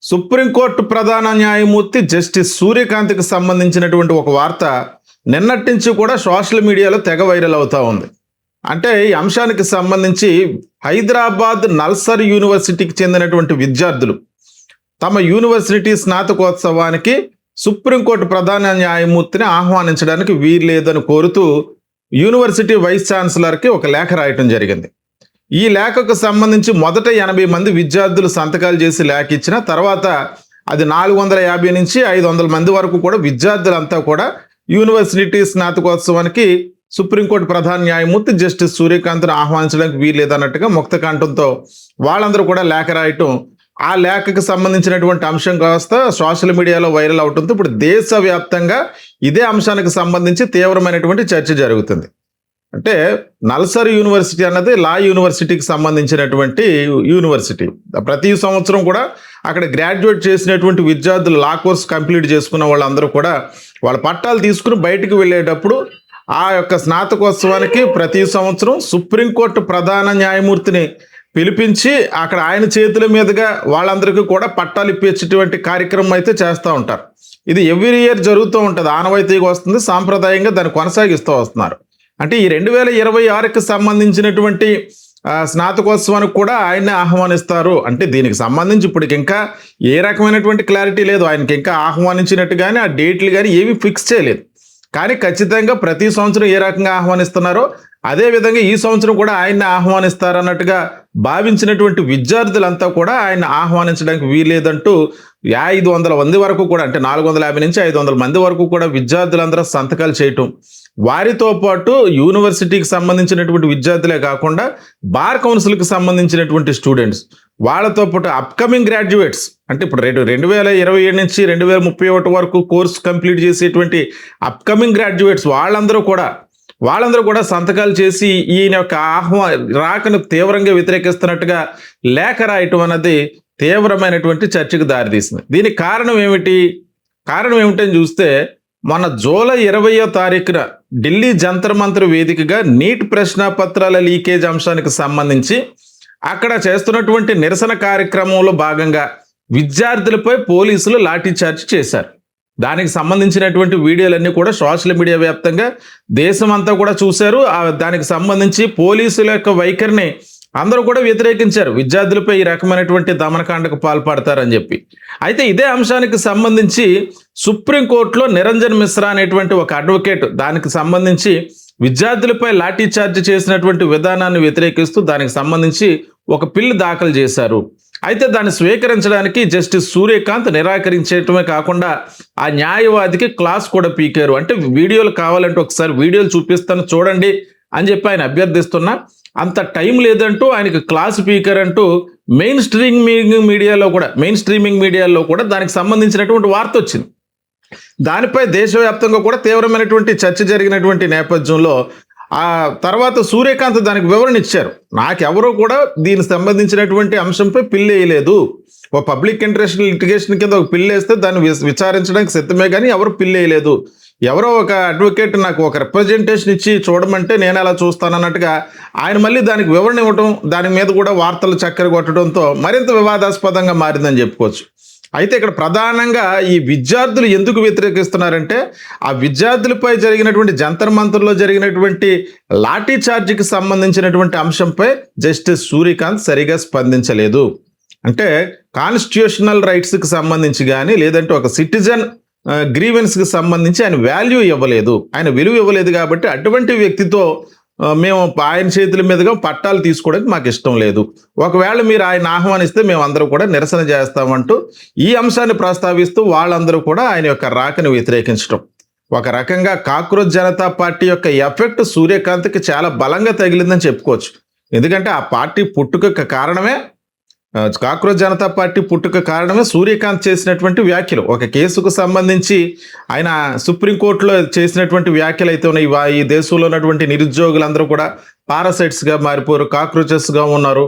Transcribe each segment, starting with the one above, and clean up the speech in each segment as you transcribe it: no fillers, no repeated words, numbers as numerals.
Supreme court ప్రధాన న్యాయమూర్తి justice సూర్యకాంత్కి సంబంధించినటువంటి ఒక వార్త నిన్నటి నుంచి కూడా సోషల్ మీడియాలో తెగ వైరల్ అవుతా ఉంది. అంటే ఈ అంశానికి సంబంధించి హైదరాబాద్ నల్సర్ యూనివర్సిటీకి చెందినటువంటి విద్యార్థులు తమ యూనివర్సిటీ స్నాతకోత్సవానికి సుప్రీంకోర్టు ప్రధాన న్యాయమూర్తిని ఆహ్వానించడానికి వీల్లేదని కోరుతూ యూనివర్సిటీ వైస్ ఛాన్సలర్కి ఒక లేఖ రాయటం జరిగింది. ఈ లేఖకు సంబంధించి మొదట 80 మంది విద్యార్థులు సంతకాలు చేసి లేఖ ఇచ్చిన తర్వాత అది 450 నుంచి 500 మంది వరకు కూడా విద్యార్థులంతా కూడా యూనివర్సిటీ స్నాతకోత్సవానికి సుప్రీంకోర్టు ప్రధాన న్యాయమూర్తి జస్టిస్ సూర్యకాంత్ను ఆహ్వానించడానికి వీల్లేదన్నట్టుగా ముక్త కంఠంతో వాళ్ళందరూ కూడా లేఖ రాయటం, ఆ లేఖకు సంబంధించినటువంటి అంశం కాస్త సోషల్ మీడియాలో వైరల్ అవడంతో ఇప్పుడు దేశవ్యాప్తంగా ఇదే అంశానికి సంబంధించి తీవ్రమైనటువంటి చర్చ జరుగుతుంది. అంటే నల్సర్ యూనివర్సిటీ అన్నది లా యూనివర్సిటీకి సంబంధించినటువంటి యూనివర్సిటీ. ప్రతి సంవత్సరం కూడా అక్కడ గ్రాడ్యుయేట్ చేసినటువంటి విద్యార్థులు లా కోర్స్ కంప్లీట్ చేసుకున్న వాళ్ళందరూ కూడా వాళ్ళ పట్టాలు తీసుకుని బయటకు వెళ్ళేటప్పుడు ఆ యొక్క స్నాతకోత్సవానికి ప్రతి సంవత్సరం సుప్రీంకోర్టు ప్రధాన న్యాయమూర్తిని పిలిపించి అక్కడ ఆయన చేతుల మీదుగా వాళ్ళందరికీ కూడా పట్టాలు ఇప్పించేటువంటి కార్యక్రమం అయితే చేస్తూ ఉంటారు. ఇది ఎవ్రీ ఇయర్ జరుగుతూ ఉంటుంది, ఆనవాయితీగా వస్తుంది, సాంప్రదాయంగా దాన్ని కొనసాగిస్తూ వస్తున్నారు. అంటే ఈ 2026కి సంబంధించినటువంటి స్నాతకోత్సవానికి కూడా ఆయన్ని ఆహ్వానిస్తారు. అంటే దీనికి సంబంధించి ఇప్పటికి ఇంకా ఏ రకమైనటువంటి క్లారిటీ లేదు. ఆయనకి ఇంకా ఆహ్వానించినట్టు కానీ ఆ డేట్లు కానీ ఏమీ ఫిక్స్ చేయలేదు. కానీ ఖచ్చితంగా ప్రతి సంవత్సరం ఏ రకంగా ఆహ్వానిస్తున్నారో అదేవిధంగా ఈ సంవత్సరం కూడా ఆయన్ని ఆహ్వానిస్తారన్నట్టుగా భావించినటువంటి విద్యార్థులంతా కూడా ఆయన ఆహ్వానించడానికి వీల్లేదంటూ 500 మంది వరకు కూడా, అంటే 450 నుంచి 500 మంది వరకు కూడా విద్యార్థులందరూ సంతకాలు చేయటం, వారితో పాటు యూనివర్సిటీకి సంబంధించినటువంటి విద్యార్థులే కాకుండా బార్ కౌన్సిల్కి సంబంధించినటువంటి స్టూడెంట్స్, వాళ్ళతో పాటు అప్కమింగ్ గ్రాడ్యుయేట్స్, అంటే ఇప్పుడు 2027 నుంచి 2031 వరకు కోర్సు కంప్లీట్ చేసేటువంటి అప్కమింగ్ గ్రాడ్యుయేట్స్ వాళ్ళందరూ కూడా సంతకాలు చేసి ఈయన యొక్క రాకను తీవ్రంగా వ్యతిరేకిస్తున్నట్టుగా లేఖ రాయటం అన్నది తీవ్రమైనటువంటి చర్చకు దారితీసింది. దీనికి కారణం ఏమిటని చూస్తే మొన్న జూలై 20వ తారీఖున ఢిల్లీ జంతర్ మంతర్ వేదికగా నీట్ ప్రశ్నపత్రాల లీకేజ్ అంశానికి సంబంధించి అక్కడ చేస్తున్నటువంటి నిరసన కార్యక్రమంలో భాగంగా విద్యార్థులపై పోలీసులు లాఠీచార్జ్ చేశారు. దానికి సంబంధించినటువంటి వీడియోలన్నీ కూడా సోషల్ మీడియా వ్యాప్తంగా దేశమంతా కూడా చూశారు. దానికి సంబంధించి పోలీసుల యొక్క వైఖరిని అందరూ కూడా వ్యతిరేకించారు. విద్యార్థులపై ఈ రకమైనటువంటి దమనకాండకు పాల్పడతారని చెప్పి. అయితే ఇదే అంశానికి సంబంధించి సుప్రీంకోర్టులో నిరంజన్ మిశ్రా అనేటువంటి ఒక అడ్వకేట్ దానికి సంబంధించి విద్యార్థులపై లాఠీ చార్జ్ చేసినటువంటి విధానాన్ని వ్యతిరేకిస్తూ దానికి సంబంధించి ఒక పిల్ దాఖలు చేశారు. అయితే దాన్ని స్వీకరించడానికి జస్టిస్ సూర్యకాంత్ నిరాకరించడమే కాకుండా ఆ న్యాయవాదికి క్లాస్ కూడా పీకారు. అంటే వీడియోలు కావాలంటే ఒకసారి వీడియోలు చూపిస్తాను చూడండి అని చెప్పి ఆయన అభ్యర్థిస్తున్నా అంత టైం లేదంటూ ఆయనకి క్లాస్ స్పీకర్ అంటూ మెయిన్ స్ట్రీమింగ్ మీడియాలో కూడా దానికి సంబంధించినటువంటి వార్త వచ్చింది. దానిపై దేశవ్యాప్తంగా కూడా తీవ్రమైనటువంటి చర్చ జరిగినటువంటి నేపథ్యంలో ఆ తర్వాత సూర్యకాంత్ దానికి వివరణ ఇచ్చారు. నాకెవరో కూడా దీనికి సంబంధించినటువంటి అంశంపై పిల్లు వేయలేదు. ఓ పబ్లిక్ ఇంట్రెస్ట్ లిటిగేషన్ కింద ఒక పిల్లు వేస్తే దాన్ని విచారించడానికి సిద్ధమే కానీ ఎవరు పిల్లు వేయలేదు. ఎవరో ఒక అడ్వకేట్ నాకు ఒక రిప్రజెంటేషన్ ఇచ్చి చూడమంటే నేను అలా చూస్తానన్నట్టుగా ఆయన మళ్ళీ దానికి వివరణ ఇవ్వడం, దాని మీద కూడా వార్తలు చక్కెర కొట్టడంతో మరింత వివాదాస్పదంగా మారిందని చెప్పుకోవచ్చు. అయితే ఇక్కడ ప్రధానంగా ఈ విద్యార్థులు ఎందుకు వ్యతిరేకిస్తున్నారంటే ఆ విద్యార్థులపై జరిగినటువంటి జంతర్ మంతర్లో జరిగినటువంటి లాఠీ చార్జికి సంబంధించినటువంటి అంశంపై జస్టిస్ సూర్యకాంత్ సరిగా స్పందించలేదు. అంటే కాన్స్టిట్యూషనల్ రైట్స్కి సంబంధించి కానీ లేదంటే ఒక సిటిజన్ గ్రీవెన్స్కి సంబంధించి ఆయన వాల్యూ ఇవ్వలేదు, ఆయన విలువ ఇవ్వలేదు. కాబట్టి అటువంటి వ్యక్తితో మేము ఆయన చేతుల మీదుగా పట్టాలు తీసుకోవడానికి మాకు ఇష్టం లేదు. ఒకవేళ మీరు ఆయన ఆహ్వానిస్తే మేము అందరూ కూడా నిరసన చేస్తామంటూ ఈ అంశాన్ని ప్రస్తావిస్తూ వాళ్ళందరూ కూడా ఆయన యొక్క రాకని వ్యతిరేకించడం, ఒక రకంగా కాక్రోచ్ జనతా పార్టీ యొక్క ఎఫెక్ట్ సూర్యకాంత్కి చాలా బలంగా తగిలిందని చెప్పుకోవచ్చు. ఎందుకంటే ఆ పార్టీ పుట్టుక కారణమే కాక్రోచ్ జనతా పార్టీ పుట్టుక కారణమే సూర్యకాంత్ చేసినటువంటి వ్యాఖ్యలు. ఒక కేసుకు సంబంధించి ఆయన సుప్రీంకోర్టులో చేసినటువంటి వ్యాఖ్యలు అయితే ఉన్నాయి. ఈ దేశంలో ఉన్నటువంటి నిరుద్యోగులందరూ కూడా పారాసైట్స్గా మారిపోయారు, కాక్రోచెస్గా ఉన్నారు,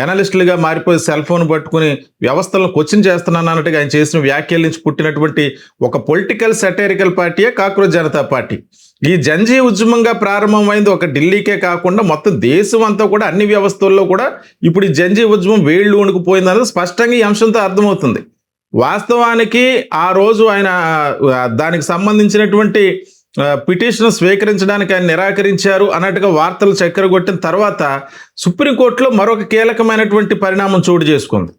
ఎనలిస్టులుగా మారిపోయి సెల్ ఫోన్ పట్టుకుని వ్యవస్థలను క్వశ్చన్ చేస్తున్నాను అన్నట్టుగా ఆయన చేసిన వ్యాఖ్యల నుంచి పుట్టినటువంటి ఒక పొలిటికల్ సెటైరికల్ పార్టీయే కాక్రోచ్ జనతా పార్టీ. ఈ జంజీ ఉద్యమంగా ప్రారంభమైంది ఒక ఢిల్లీకే కాకుండా మొత్తం దేశం అంతా కూడా అన్ని వ్యవస్థల్లో కూడా ఇప్పుడు ఈ జంజీ ఉద్యమం వేళ్ళు వణుకుపోయిందన్నది స్పష్టంగా ఈ అంశంతో అర్థమవుతుంది. వాస్తవానికి ఆ రోజు ఆయన దానికి సంబంధించినటువంటి పిటిషన్ స్వీకరించడానికి ఆయన నిరాకరించారు అన్నట్టుగా వార్తలు చక్కెర కొట్టిన తర్వాత సుప్రీంకోర్టులో మరొక కీలకమైనటువంటి పరిణామం చోటు చేసుకుంది.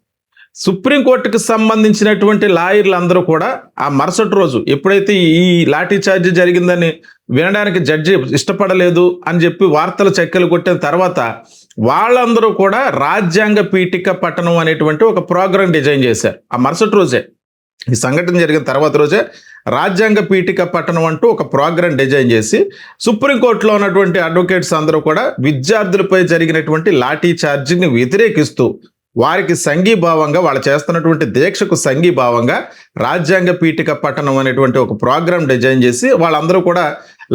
సుప్రీంకోర్టుకు సంబంధించినటువంటి లాయర్లు అందరూ కూడా ఆ మరుసటి రోజు ఎప్పుడైతే ఈ లాఠీ చార్జ్ జరిగిందని వినడానికి జడ్జి ఇష్టపడలేదు అని చెప్పి వార్తలు చక్కెలు కొట్టిన తర్వాత వాళ్ళందరూ కూడా రాజ్యాంగ పీఠిక పట్టణం అనేటువంటి ఒక ప్రోగ్రాం డిజైన్ చేశారు. ఆ మరుసటి రోజే, ఈ సంఘటన జరిగిన తర్వాత రోజే రాజ్యాంగ పీఠిక పట్టణం అంటూ ఒక ప్రోగ్రాం డిజైన్ చేసి సుప్రీంకోర్టులో ఉన్నటువంటి అడ్వకేట్స్ అందరూ కూడా విద్యార్థులపై జరిగినటువంటి లాఠీ చార్జిని వ్యతిరేకిస్తూ వారికి సంఘీభావంగా వాళ్ళు చేస్తున్నటువంటి దీక్షకు సంఘీభావంగా రాజ్యాంగ పీఠిక పట్టణం అనేటువంటి ఒక ప్రోగ్రాం డిజైన్ చేసి వాళ్ళందరూ కూడా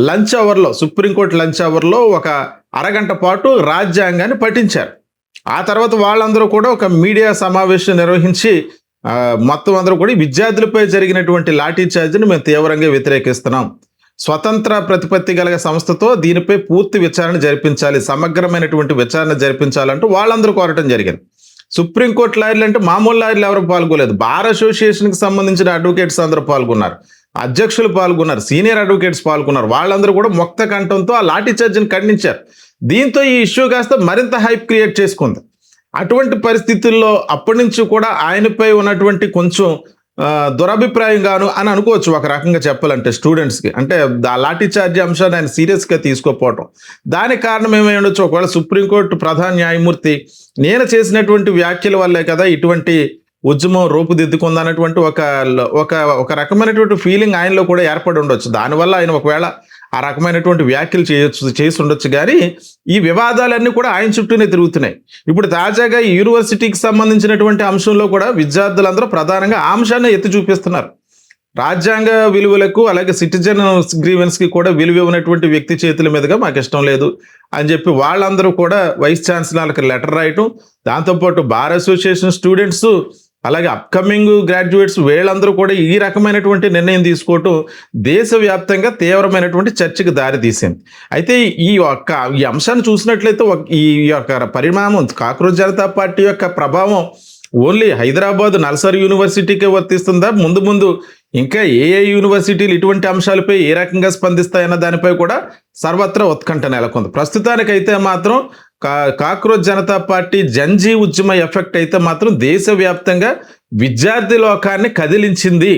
లంచ్ అవర్లో, సుప్రీంకోర్టు లంచ్ అవర్లో ఒక అరగంట పాటు రాజ్యాంగాన్ని పఠించారు. ఆ తర్వాత వాళ్ళందరూ కూడా ఒక మీడియా సమావేశం నిర్వహించి మొత్తం అందరూ కూడా విద్యార్థులపై జరిగినటువంటి లాఠీ చార్జ్ని మేము తీవ్రంగా వ్యతిరేకిస్తున్నాం, స్వతంత్ర ప్రతిపత్తి గల సంస్థతో దీనిపై పూర్తి విచారణ జరిపించాలి, సమగ్రమైనటువంటి విచారణ జరిపించాలంటూ వాళ్ళందరూ కోరటం జరిగింది. సుప్రీంకోర్టు లాయర్లు అంటే మామూలు లాయర్లు ఎవరు పాల్గొలేదు. బార్ అసోసియేషన్కి సంబంధించిన అడ్వకేట్స్ అందరూ పాల్గొన్నారు, అధ్యక్షులు పాల్గొన్నారు, సీనియర్ అడ్వకేట్స్ పాల్గొన్నారు. వాళ్ళందరూ కూడా ముక్త కంఠంతో ఆ లాఠీ చార్జిని ఖండించారు. దీంతో ఈ ఇష్యూ కాస్త మరింత హైప్ క్రియేట్ చేసుకుంది. అటువంటి పరిస్థితుల్లో అప్పటి నుంచి కూడా ఆయనపై ఉన్నటువంటి కొంచెం దురభిప్రాయంగాను అని అనుకోవచ్చు ఒక రకంగా చెప్పాలంటే స్టూడెంట్స్కి. అంటే ఆ లాఠీ చార్జీ అంశాన్ని ఆయన సీరియస్గా తీసుకోకపోవటం, దానికి కారణం ఏమై ఉండొచ్చు. ఒకవేళ సుప్రీంకోర్టు ప్రధాన న్యాయమూర్తి నేను చేసినటువంటి వ్యాఖ్యల వల్లే కదా ఇటువంటి ఉద్యమం రూపుదిద్దుకుందన్నటువంటి ఒక రకమైనటువంటి ఫీలింగ్ ఆయనలో కూడా ఏర్పడి ఉండొచ్చు. దానివల్ల ఆయన ఒకవేళ ఆ రకమైనటువంటి వ్యాఖ్యలు చేసి ఉండొచ్చు. కానీ ఈ వివాదాలన్నీ కూడా ఆయన చుట్టూనే తిరుగుతున్నాయి. ఇప్పుడు తాజాగా ఈ యూనివర్సిటీకి సంబంధించినటువంటి అంశంలో కూడా విద్యార్థులందరూ ప్రధానంగా ఆ అంశాన్ని ఎత్తి చూపిస్తున్నారు. రాజ్యాంగ విలువలకు అలాగే సిటిజన్ గ్రీవెన్స్కి కూడా విలువ ఇవ్వనటువంటి వ్యక్తి చేతుల మీదుగా మాకు ఇష్టం లేదు అని చెప్పి వాళ్ళందరూ కూడా వైస్ ఛాన్సలర్కి లెటర్ రాయటం, దాంతోపాటు బార్ అసోసియేషన్ స్టూడెంట్స్ అలాగే అప్కమింగ్ గ్రాడ్యుయేట్స్ వీళ్ళందరూ కూడా ఈ రకమైనటువంటి నిర్ణయం తీసుకోవటం దేశవ్యాప్తంగా తీవ్రమైనటువంటి చర్చకు దారితీసింది. అయితే ఈ అంశాన్ని చూసినట్లయితే ఈ యొక్క పరిణామం కాక్రోచ్ జనతా పార్టీ యొక్క ప్రభావం ఓన్లీ హైదరాబాద్ నల్సార్ యూనివర్సిటీకే వర్తిస్తుందా, ముందు ముందు ఇంకా ఏ యూనివర్సిటీలు ఇటువంటి అంశాలపై ఏ రకంగా స్పందిస్తాయన్న దానిపై కూడా సర్వత్రా ఉత్కంఠ నెలకొంది. ప్రస్తుతానికైతే మాత్రం కాక్రోచ్ జనతా పార్టీ జంజీ ఉద్యమ ఎఫెక్ట్ అయితే మాత్రం దేశవ్యాప్తంగా విద్యార్థి లోకాన్ని కదిలించింది.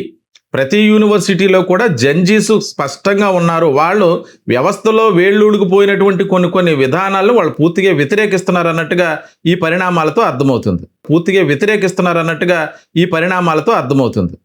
ప్రతి యూనివర్సిటీలో కూడా జంజీస్ స్పష్టంగా ఉన్నారు. వాళ్ళు వ్యవస్థలో వేళ్ళూడుకుపోయినటువంటి కొన్ని విధానాలను వాళ్ళు పూర్తిగా వ్యతిరేకిస్తున్నారు అన్నట్టుగా ఈ పరిణామాలతో అర్థమవుతుంది.